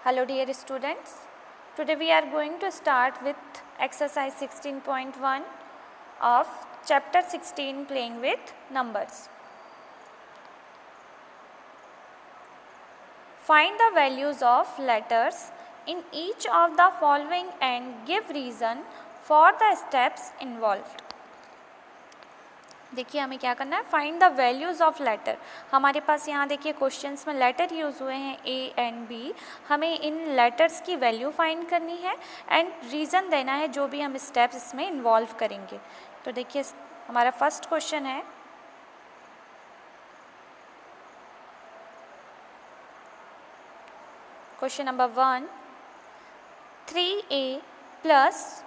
Hello dear students, today we are going to start with exercise 16.1 of chapter 16 playing with numbers. Find the values of letters in each of the following and give reason for the steps involved. देखिए हमें क्या करना है, find the values of letter. हमारे पास यहाँ देखिए questions में लेटर यूज़ हुए हैं ए एंड बी. हमें इन लेटर्स की वैल्यू फाइंड करनी है एंड रीज़न देना है जो भी हम स्टेप्स इसमें इन्वॉल्व करेंगे. तो देखिए हमारा फर्स्ट क्वेश्चन है, question number 1, 3a plus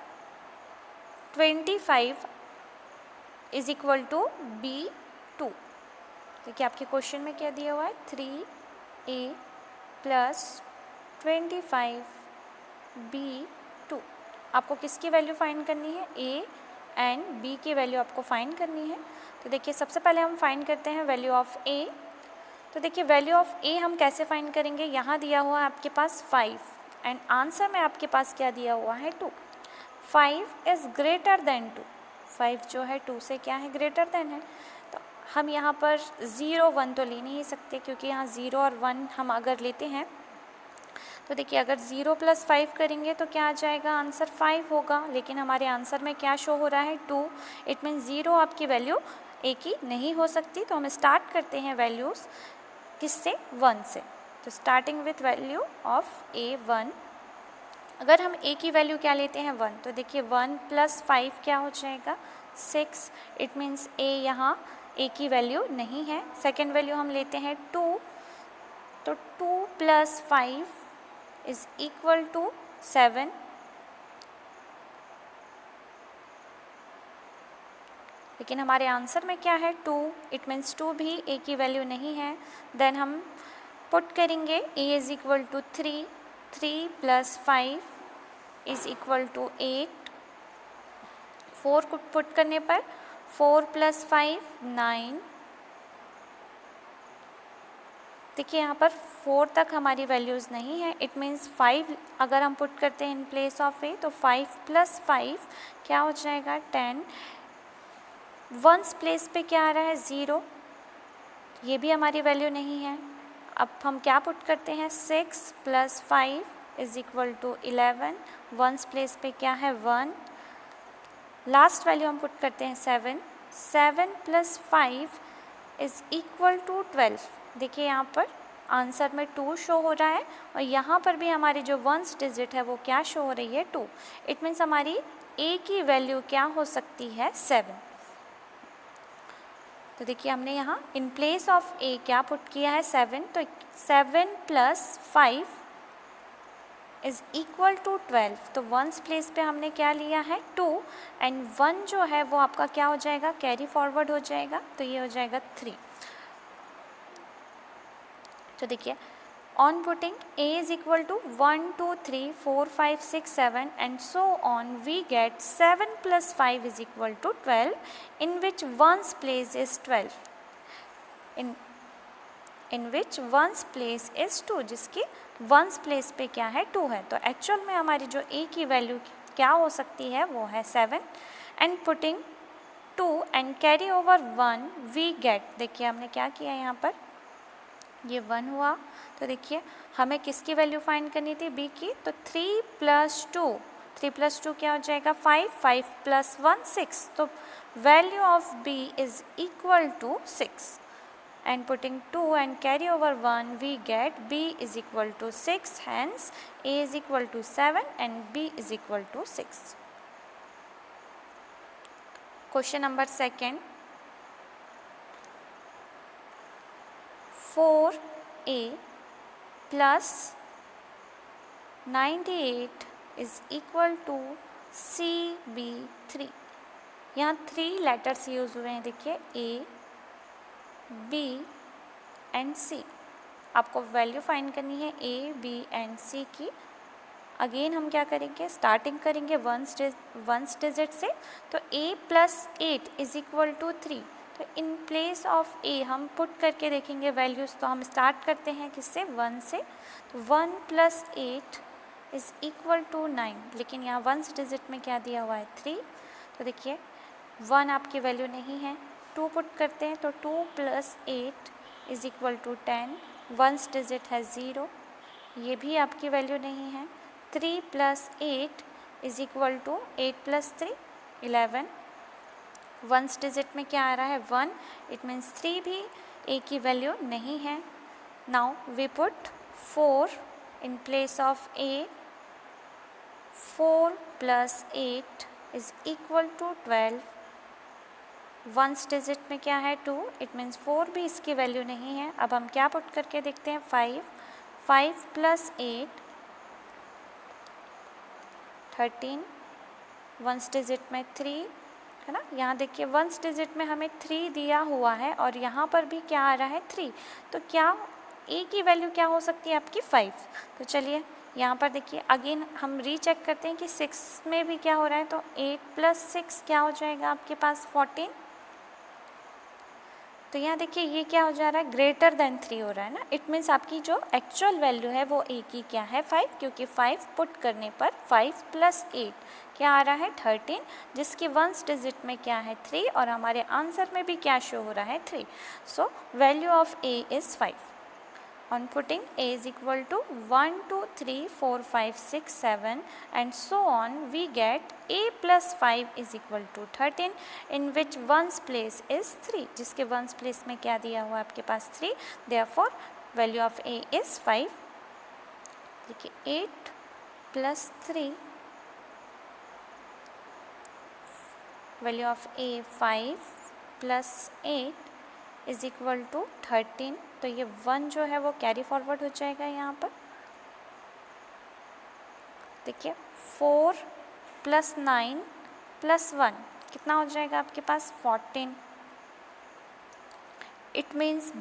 25 is equal to B2. देखिए आपके क्वेश्चन में क्या दिया हुआ है, 3a प्लस 25 B2. आपको किसकी वैल्यू फाइंड करनी है, a एंड b की वैल्यू आपको फाइंड करनी है. तो देखिए सबसे पहले हम फाइंड करते हैं वैल्यू ऑफ a. तो देखिए वैल्यू ऑफ a हम कैसे फाइंड करेंगे, यहाँ दिया हुआ है आपके पास 5 एंड आंसर में आपके पास क्या दिया हुआ है, 2. 5 इज़ ग्रेटर देन 2. 5 जो है 2 से क्या है, ग्रेटर देन है. तो हम यहाँ पर 0 1 तो ले नहीं सकते क्योंकि यहाँ 0 और 1 हम अगर लेते हैं तो देखिए अगर 0 + 5 करेंगे तो क्या आ जाएगा, आंसर 5 होगा. लेकिन हमारे आंसर में क्या शो हो रहा है, 2. इट मीन्स 0 आपकी वैल्यू एक ही नहीं हो सकती. तो हम स्टार्ट करते हैं वैल्यूज़ किससे, 1 से. तो starting with value of a 1. अगर हम a की वैल्यू क्या लेते हैं, 1, तो देखिए 1 + 5 क्या हो जाएगा, 6. इट मीन्स a यहाँ a की वैल्यू नहीं है. सेकेंड वैल्यू हम लेते हैं 2. तो 2 + 5 इज़ इक्वल टू 7. लेकिन हमारे आंसर में क्या है, 2. इट मीन्स 2 भी a की वैल्यू नहीं है. देन हम पुट करेंगे a is equal to 3. 3 + 5 is equal to 8. 4 को पुट करने पर 4 + 5 9. देखिए यहाँ पर 4 तक हमारी वैल्यूज़ नहीं है. इट मीन्स 5 अगर हम पुट करते हैं इन प्लेस ऑफ a तो 5 + 5 क्या हो जाएगा, 10. वंस प्लेस पे क्या आ रहा है, 0. ये भी हमारी वैल्यू नहीं है. अब हम क्या पुट करते हैं, 6 + 5 is equal to 11. Ones place पे क्या है, 1. लास्ट वैल्यू हम पुट करते हैं 7. 7 + 5 इज़ इक्वल टू 12. देखिए यहाँ पर आंसर में 2 शो हो रहा है और यहाँ पर भी हमारी जो वंस डिजिट है वो क्या शो हो रही है, 2. इट मीन्स हमारी a की वैल्यू क्या हो सकती है, 7. तो देखिए हमने यहाँ इन प्लेस ऑफ a क्या पुट किया है, 7. तो 7 + 5 इज़ इक्वल टू 12. तो वंस प्लेस पे हमने क्या लिया है, 2. एंड 1 जो है वो आपका क्या हो जाएगा, कैरी फॉरवर्ड हो जाएगा. तो ये हो जाएगा 3. तो देखिए on putting a is equal to 1 2 3 4 5 6 7 and so on we get 7 + 5 is equal to 12 in which ones place is 12. In which ones place is 2, जिसकी वंस प्लेस पे क्या है, 2 है. तो एक्चुअल में हमारी जो a की वैल्यू क्या हो सकती है, वो है 7. And putting 2 and carry over 1 we get. देखिए हमने क्या किया यहाँ पर, ये 1 हुआ. तो देखिए हमें किसकी वैल्यू फाइंड करनी थी, b की. तो 3 + 2, 3 + 2 क्या हो जाएगा, 5. 5 + 1 6. तो value of b is equal to 6. And putting 2 and carry over 1 we get b is equal to 6. Hence a is equal to 7 and b is equal to 6. Question number 2. 4a plus 98 is equal to CB3. यहाँ 3 letters use हुए हैं. देखिए a b and c. आपको value find करनी है a b and c की. Again हम क्या करेंगे, स्टार्टिंग करेंगे वंस डिजिट से. तो a + 8 इज़ इक्वल टू 3. तो इन प्लेस ऑफ ए हम पुट करके देखेंगे वैल्यूज़। तो हम स्टार्ट करते हैं किससे, 1 से। तो 1 + 8 इज़ इक्वल टू 9, लेकिन यहाँ वंस डिजिट में क्या दिया हुआ है, 3। तो देखिए 1 आपकी वैल्यू नहीं है, 2 पुट करते हैं तो 2 + 8 is equal to 10, ones digit है 0, ये भी आपकी वैल्यू नहीं है। 3 + 8 is equal to 8 + 3 11, ones digit में क्या आ रहा है, 1, इट मीन्स 3 भी ए की वैल्यू नहीं है। Now we put 4 in place of A, 4 + 8 is equal to 12, ones digit में क्या है, 2, इट मीन्स 4 भी इसकी वैल्यू नहीं है। अब हम क्या पुट करके देखते हैं, 5 + 8 13, वंस डिजिट में 3 है ना। यहाँ देखिए वंस डिजिट में हमें 3 दिया हुआ है और यहाँ पर भी क्या आ रहा है, 3। तो क्या ए की वैल्यू क्या हो सकती है आपकी, 5। तो चलिए यहाँ पर देखिए अगेन हम रीचेक करते हैं कि 6 में भी क्या हो रहा है। तो 8 + 6 क्या हो जाएगा आपके पास, 14। तो यहाँ देखिए ये क्या हो जा रहा है, ग्रेटर देन 3 हो रहा है ना। इट मीन्स आपकी जो एक्चुअल वैल्यू है वो ए की क्या है, 5, क्योंकि 5 पुट करने पर 5 + 8 क्या आ रहा है, 13, जिसकी वंस डिजिट में क्या है, 3, और हमारे आंसर में भी क्या शो हो रहा है, 3। So value of A is 5। On putting a is equal to 1, 2, 3, 4, 5, 6, 7 and so on, we get a + 5 is equal to 13, in which ones place is 3, जिसके ones place में क्या दिया हुआ आपके पास, 3। Therefore value of a is 5। देखिए 8 + 3, value of a 5 + 8 is equal to 13। तो ये 1 जो है वो कैरी फॉरवर्ड हो जाएगा यहाँ पर। देखिए 4 + 9 + 1 कितना हो जाएगा आपके पास, 14। इट मीन्स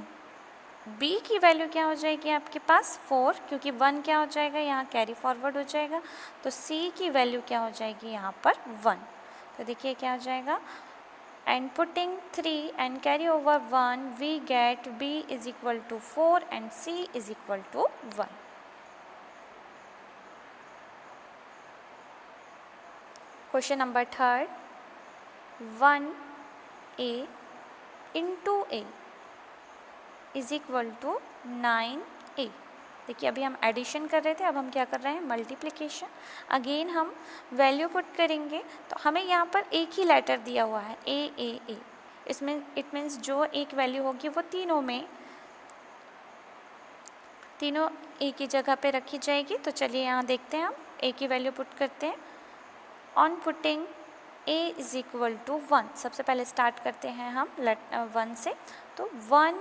b की वैल्यू क्या हो जाएगी आपके पास, 4, क्योंकि 1 क्या हो जाएगा यहाँ कैरी फॉरवर्ड हो जाएगा। तो c की वैल्यू क्या हो जाएगी यहाँ पर, 1। तो देखिए क्या हो जाएगा, and putting 3 and carry over 1, we get b is equal to 4 and c is equal to 1। Question number 3, 1a into a is equal to 9a। देखिए अभी हम एडिशन कर रहे थे, अब हम क्या कर रहे हैं, मल्टीप्लिकेशन। अगेन हम वैल्यू पुट करेंगे तो हमें यहाँ पर एक ही लेटर दिया हुआ है, ए। इसमें इट मीन्स जो एक वैल्यू होगी वो तीनों ए की जगह पे रखी जाएगी। तो चलिए यहाँ देखते हैं, हम ए की वैल्यू पुट करते हैं। On putting A is equal to 1, सबसे पहले स्टार्ट करते हैं हम 1 से। तो 1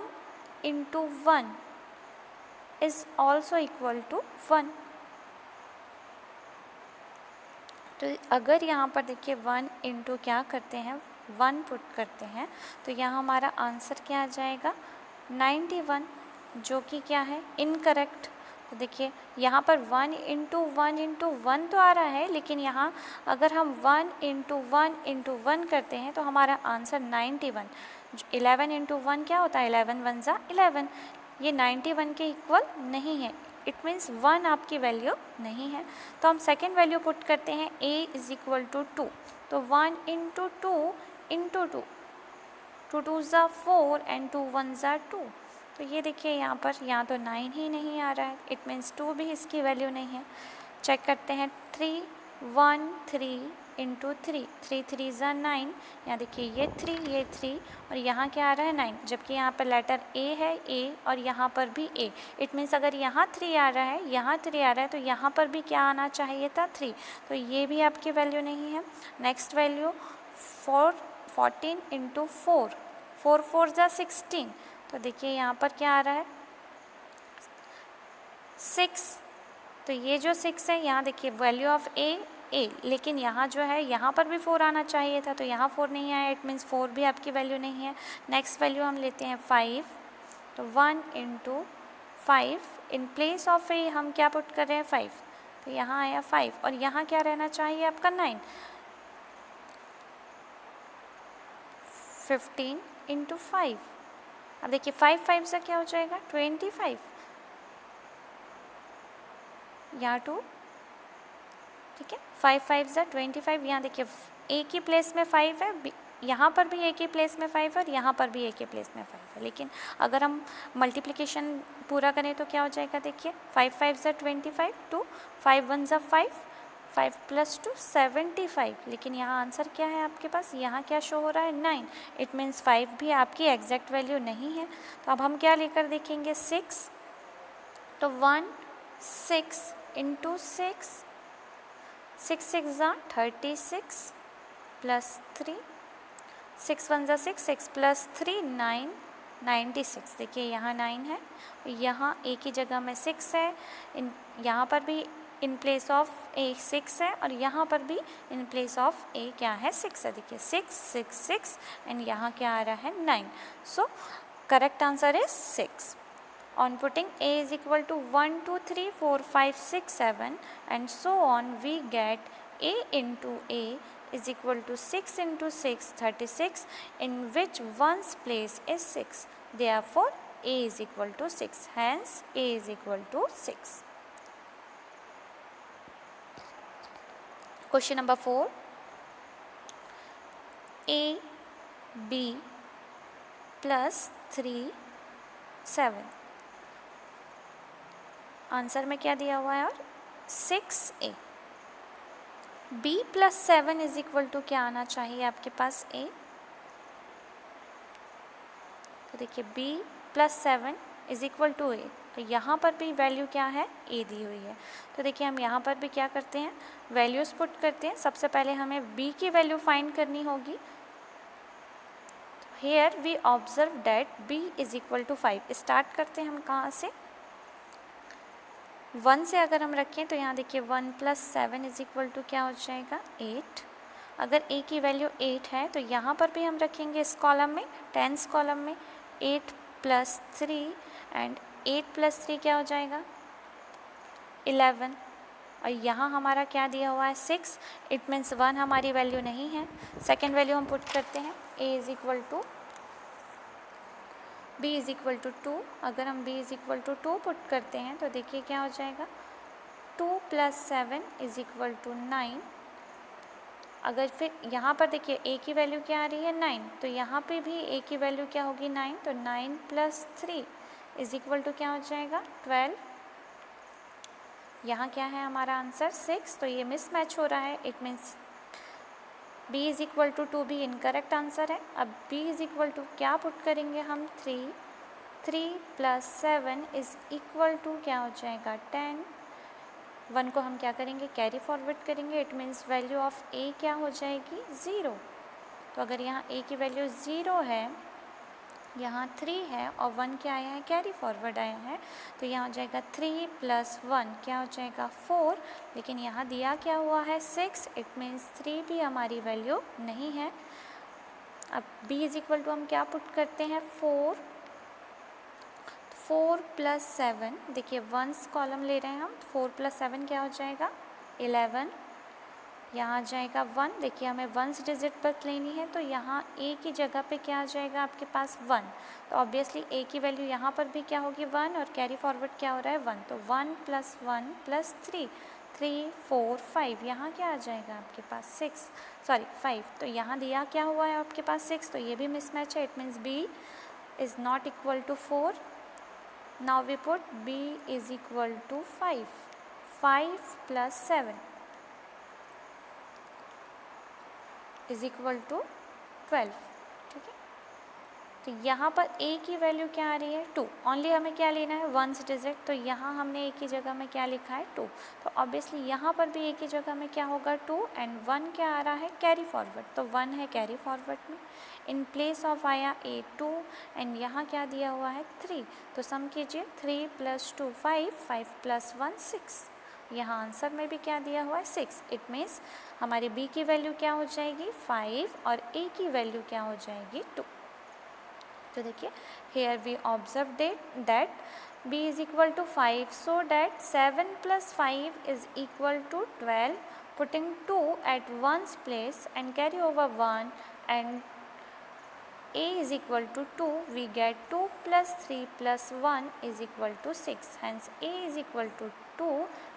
× 1 is also equal to 1। तो अगर यहाँ पर देखिए 1 × क्या करते हैं, 1 पुट करते हैं, तो यहाँ हमारा आंसर क्या आ जाएगा, 91, जो कि क्या है, इनकरेक्ट। तो देखिए यहाँ पर 1 × 1 × 1 तो आ रहा है, लेकिन यहाँ अगर हम 1 × 1 × 1 करते हैं तो हमारा आंसर 91। 11 × 1 क्या होता है, 11 × 1 = 11, ये 91 के इक्वल नहीं है। इट मीन्स 1 आपकी वैल्यू नहीं है। तो हम सेकेंड वैल्यू पुट करते हैं, a इज़ इक्वल टू 2। तो 1 × 2 × 2, 2 2 = 4 and 2 1 = 2। तो ये देखिए यहाँ पर यहाँ तो 9 ही नहीं आ रहा है, इट मीन्स 2 भी इसकी वैल्यू नहीं है। चेक करते हैं, 3 1 3 × 3, 3 3 = 9। यहाँ देखिए ये 3 और यहाँ क्या आ रहा है, 9, जबकि यहाँ पर लेटर a है, a और यहाँ पर भी a। इट मीन्स अगर यहाँ 3 आ रहा है, यहाँ 3 आ रहा है, तो यहाँ पर भी क्या आना चाहिए था, 3। तो ये भी आपकी वैल्यू नहीं है। Next value 14 × 4, 4 4 = 16। तो देखिए यहाँ पर क्या आ रहा है, 6। तो ये जो 6 है, यहाँ देखिए वैल्यू ऑफ a, लेकिन यहाँ जो है यहाँ पर भी 4 आना चाहिए था, तो यहाँ 4 नहीं आया, इट मीन्स 4 भी आपकी वैल्यू नहीं है। नेक्स्ट वैल्यू हम लेते हैं 5। तो 1 × 5, इन प्लेस ऑफ a हम क्या पुट कर रहे हैं, 5। तो यहाँ आया 5 और यहाँ क्या रहना चाहिए आपका, 9। 15 इंटू 5। अब देखिए 5 5 से क्या हो जाएगा 25, यहाँ 2, ठीक है, 5 5 से 25। यहाँ देखिए एक ही प्लेस में 5 है, यहाँ पर भी एक ही प्लेस में 5 है और यहाँ पर भी एक ही प्लेस में 5 है, लेकिन अगर हम मल्टीप्लिकेशन पूरा करें तो क्या हो जाएगा, देखिए 5 5 से 25, 2 5 1 से 5, 5 + 2 75। लेकिन यहाँ आंसर क्या है आपके पास, यहाँ क्या शो हो रहा है 9। इट मीन्स 5 भी आपकी एग्जैक्ट वैल्यू नहीं है। तो अब हम क्या लेकर देखेंगे 6, तो 1 6 इंटू 6, 6 6 ज़ा 36 प्लस 3, 6 1 ज़ा 6, 6 प्लस 3 9, 96। देखिए यहाँ 9 है, यहाँ एक ही जगह में 6 है, यहाँ पर भी इन प्लेस ऑफ ए 6 है और यहाँ पर भी इन प्लेस ऑफ ए क्या है 6 है। देखिए 6 6 6 एंड यहाँ क्या आ रहा है 9। So correct answer is 6। On putting a is equal to 1 2 3 4 5 6 7 and so on, we get a into a is equal to 6 into 6 36, in which one's place is 6. Therefore a is equal to 6. Hence a is equal to 6. Question number 4. a b plus 3 7. Answer में क्या दिया हुआ है, और 6a। b + 7 is equal to क्या आना चाहिए आपके पास a। तो देखिए b + 7 is equal to a, तो यहाँ पर भी वैल्यू क्या है a दी हुई है। तो देखिए हम यहाँ पर भी क्या करते हैं, वैल्यूज़ पुट करते हैं। सबसे पहले हमें b की वैल्यू फाइंड करनी होगी। Here we observe that b is equal to 5। Start करते हैं हम कहाँ से, 1 से अगर हम रखें तो यहाँ देखिए 1 + 7 इज इक्वल टू क्या हो जाएगा 8। अगर a की वैल्यू 8 है तो यहाँ पर भी हम रखेंगे इस कॉलम में, 10th कॉलम में 8 + 3 एंड 8 + 3 क्या हो जाएगा 11। और यहाँ हमारा क्या दिया हुआ है 6। इट मीन्स 1 हमारी वैल्यू नहीं है। सेकेंड वैल्यू हम पुट करते हैं, a is equal to b is equal to 2। अगर हम b is equal to 2 put करते हैं तो देखिए क्या हो जाएगा 2 + 7 इज इक्वल टू 9। अगर फिर यहाँ पर देखिए a की वैल्यू क्या आ रही है 9, तो यहाँ पे भी a की वैल्यू क्या होगी 9, तो 9 + 3 इज इक्वल टू क्या हो जाएगा 12। यहाँ क्या है हमारा आंसर 6, तो ये मिसमैच हो रहा है। It means b is equal to 2 भी इनकरेक्ट आंसर है। अब b इज इक्वल टू क्या पुट करेंगे हम 3 + 7 इज इक्वल टू क्या हो जाएगा 10। 1 को हम क्या करेंगे कैरी फॉरवर्ड करेंगे। It means value of a क्या हो जाएगी 0। तो अगर यहाँ a की वैल्यू 0 है, यहाँ 3 है और 1 क्या आया है कैरी फॉरवर्ड आया है, तो यहाँ हो जाएगा 3 + 1 क्या हो जाएगा 4। लेकिन यहाँ दिया क्या हुआ है 6। इट मीन्स 3 भी हमारी वैल्यू नहीं है। अब b इज इक्वल टू हम क्या पुट करते हैं 4 + 7। देखिए 1st कॉलम ले रहे हैं हम, 4 + 7 क्या हो जाएगा 11। यहाँ आ जाएगा 1। देखिए हमें 1st डिजिट पर लेनी है, तो यहाँ a की जगह पे क्या आ जाएगा आपके पास 1। तो ऑब्वियसली a की वैल्यू यहाँ पर भी क्या होगी 1 और कैरी फॉरवर्ड क्या हो रहा है 1। तो 1 + 1 + 3 3 4 5, यहाँ क्या आ जाएगा आपके पास 5। तो यहाँ दिया क्या हुआ है आपके पास 6, तो ये भी मिसमैच है। It means b is not equal to 4। Now we put b is equal to 5 + 7 is equal to 12। ठीक है, तो यहाँ पर a की वैल्यू क्या आ रही है 2। ओनली हमें क्या लेना है 1st डिजिट, तो यहाँ हमने a की जगह में क्या लिखा है 2। तो ऑब्वियसली यहाँ पर भी a की जगह में क्या होगा 2 एंड 1 क्या आ रहा है कैरी फॉरवर्ड, तो 1 है कैरी फॉरवर्ड में। इन प्लेस ऑफ आया a 2 एंड यहाँ क्या दिया हुआ है 3। तो सम कीजिए 3 + 2 5 5 + 1 6। यहाँ आंसर में भी क्या दिया हुआ है 6। इट मीन्स हमारी b की वैल्यू क्या हो जाएगी 5 और a की वैल्यू क्या हो जाएगी 2। तो देखिए here we observe that b is equal to 5, so that 7 + 5 is equal to 12। Putting 2 at 1's place and carry over 1 and a is equal to 2, we get 2 plus 3 plus 1 is equal to 6. Hence a is equal to 2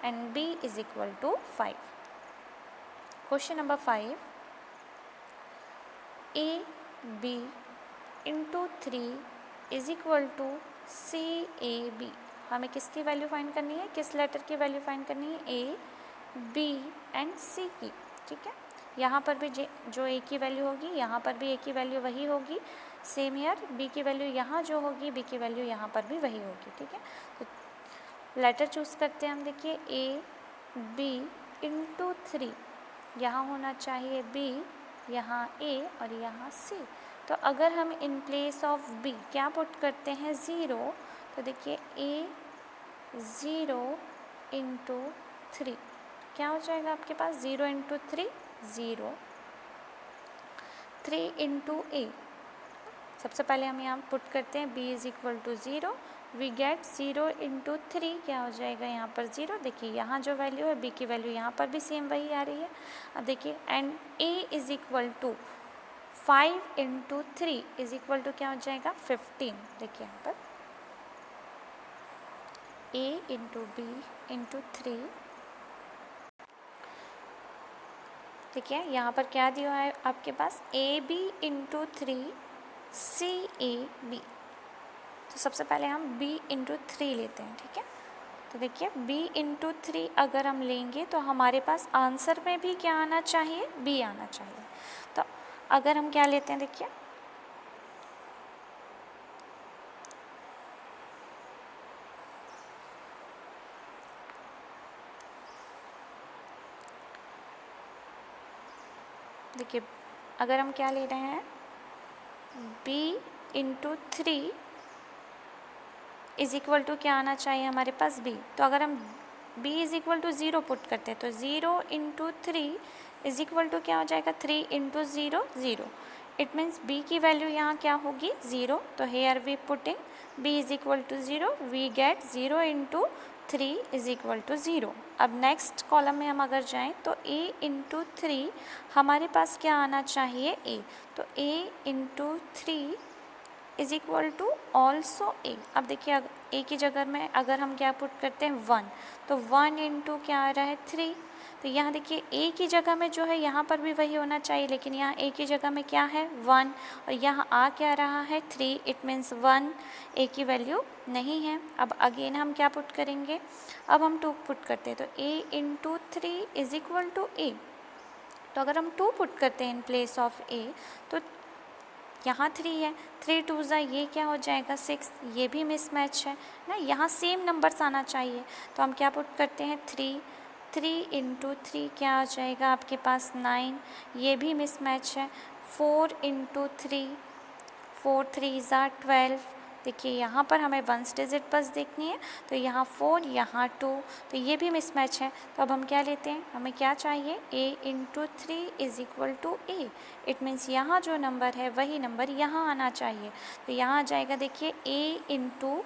and b is equal to 5. Question number 5. a b into 3 is equal to c a b. हमें किसकी value find करनी है, किस letter की value find करनी है, A B and सी की. ठीक है, यहाँ पर भी जो ए की वैल्यू होगी यहाँ पर भी ए की वैल्यू वही होगी. सेम ईयर बी की वैल्यू यहाँ जो होगी बी की वैल्यू यहाँ पर भी वही होगी. ठीक है, तो लेटर चूज़ करते हैं हम. देखिए ए बी इंटू 3, यहाँ होना चाहिए बी, यहाँ ए और यहाँ सी. तो अगर हम इन प्लेस ऑफ बी क्या पुट करते हैं, 0, तो देखिए ए 0 इंटू 3 क्या हो जाएगा आपके पास, 0 इंटू 3 0, 3 इंटू ए. सबसे पहले हम यहाँ पुट करते हैं b is equal to 0, we get 0 into 3 क्या हो जाएगा यहाँ पर 0. देखिए यहाँ जो वैल्यू है b की वैल्यू यहाँ पर भी सेम वही आ रही है. अब देखिए and a is equal to 5 into 3 is equal to क्या हो जाएगा 15. देखिए यहाँ पर a इंटू बी इंटू 3. ठीक है, यहाँ पर क्या दिया है आपके पास, A B into 3 C A B. तो सबसे पहले हम b इंटू 3 लेते हैं. ठीक है, तो देखिए b इंटू 3 अगर हम लेंगे तो हमारे पास आंसर में भी क्या आना चाहिए, b आना चाहिए. तो अगर हम क्या लेते हैं, देखिए देखिए अगर हम क्या ले रहे हैं, b into 3 is equal to क्या आना चाहिए हमारे पास b. तो अगर हम b is equal to 0 put करते हैं तो 0 इंटू 3 इज इक्वल टू क्या हो जाएगा 3 इंटू 0 0. इट मीन्स b की वैल्यू यहाँ क्या होगी 0. तो here we putting b is equal to 0, we get 0 into 3 is equal to 0. अब नेक्स्ट कॉलम में हम अगर जाएं तो a इंटू 3 हमारे पास क्या आना चाहिए a. तो a into 3 is equal to also a. अब देखिए a की जगह में अगर हम क्या पुट करते हैं 1, तो 1 इंटू क्या आ रहा है 3. तो यहाँ देखिए a की जगह में जो है यहाँ पर भी वही होना चाहिए, लेकिन यहाँ a की जगह में क्या है 1 और यहाँ आ क्या रहा है 3. इट मीन्स 1 a की वैल्यू नहीं है. अब अगेन हम क्या पुट करेंगे, अब हम 2 पुट करते हैं. तो a into 3 is equal to a. तो अगर हम 2 पुट करते हैं इन प्लेस ऑफ a तो यहाँ 3 है, 3 2 ज़ा ये क्या हो जाएगा 6. ये भी मिसमैच है ना, यहाँ सेम नंबर्स आना चाहिए. तो हम क्या पुट करते हैं 3 इंटू 3 क्या हो जाएगा आपके पास 9. ये भी मिसमैच है. 4 इंटू 3 4 3 ज़ा 12. देखिए यहाँ पर हमें वंस डिजिट बस देखनी है, तो यहाँ 4 यहाँ 2, तो ये भी मिसमैच है. तो अब हम क्या लेते हैं, हमें क्या चाहिए a into 3 is equal to a. It means यहाँ जो नंबर है वही नंबर यहाँ आना चाहिए. तो यहाँ आ जाएगा देखिए a into,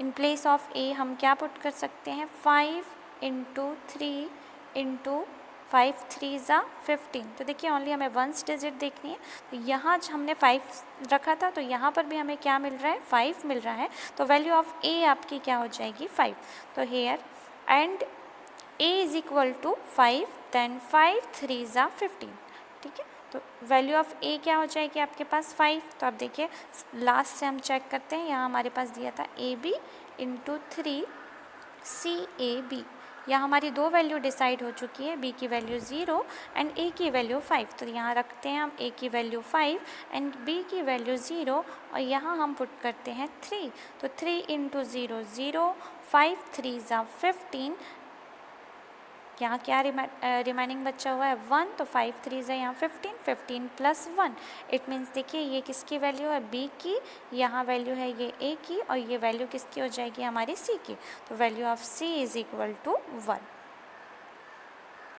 in place of a हम क्या पुट कर सकते हैं 5 इंटू 3 इंटू 5 3 ज़ा 15. तो देखिए ओनली हमें वंस डिजिट देखनी है. तो यहाँ हमने 5 रखा था तो यहाँ पर भी हमें क्या मिल रहा है 5 मिल रहा है. तो वैल्यू ऑफ a आपकी क्या हो जाएगी 5. तो here and a is equal to 5, then 5 3 ज़ा 15. ठीक है, तो वैल्यू ऑफ a क्या हो जाएगी आपके पास 5. तो अब देखिए लास्ट से हम चेक करते हैं. यहाँ हमारे पास दिया था A B into 3 C A B. यहाँ हमारी 2 वैल्यू डिसाइड हो चुकी है, b की वैल्यू 0 एंड a की वैल्यू 5. तो यहाँ रखते हैं हम a की वैल्यू 5 एंड b की वैल्यू 0 और यहाँ हम पुट करते हैं 3. तो 3 इंटू 0 0, 5 3 ज़ा 15. यहाँ क्या रिमाइनिंग बचा हुआ है 1, तो 5 3 ज़ा यहाँ 15, 15 प्लस 1. इट मीन्स देखिए ये किसकी वैल्यू है b की, यहाँ वैल्यू है ये a की और ये वैल्यू किसकी हो जाएगी हमारी c की. तो value of c is equal to 1.